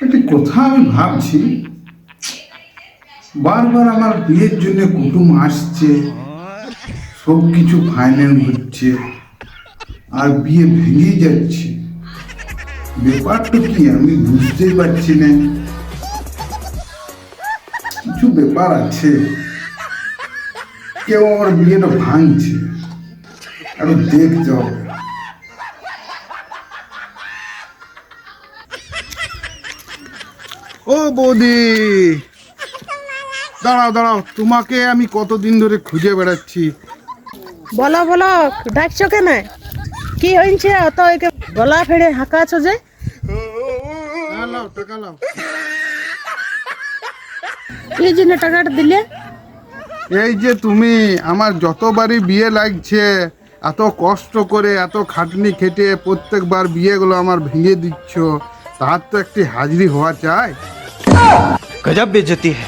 একটি কথা আমি ভাবছি, বারবার আমার বিয়ের জন্য কুটুম আসছে, সব কিছু ফাইনাল হচ্ছে, আর বিয়ে ভেঙে যাচ্ছে। ব্যাপারটা কি আমি বুঝতেই পারছি না। কিছু ব্যাপার আছে, কেউ আমার বিয়েটা ভাঙছে, আরো দেখতে হবে। ও বৌদি, দাঁড়াও দাঁড়াও, তোমাকে আমি কতদিন ধরে খুঁজে বেড়াচ্ছি। বলো বলো, ডাকছো কেন? কি হয়েছে অত একে গলা ফেড়ে হাঁকাছো যে? লাও, টাকা লাও। কি জন্য টাকাটা দিলে? এই যে তুমি আমার যতবারই বিয়ে লাগছে, এত কষ্ট করে এত খাটনি খেটে প্রত্যেকবার বিয়েগুলো আমার ভেঙে দিচ্ছ, তার তো একটি হাজিরি হওয়া চাই। गजब बेइज्जती है।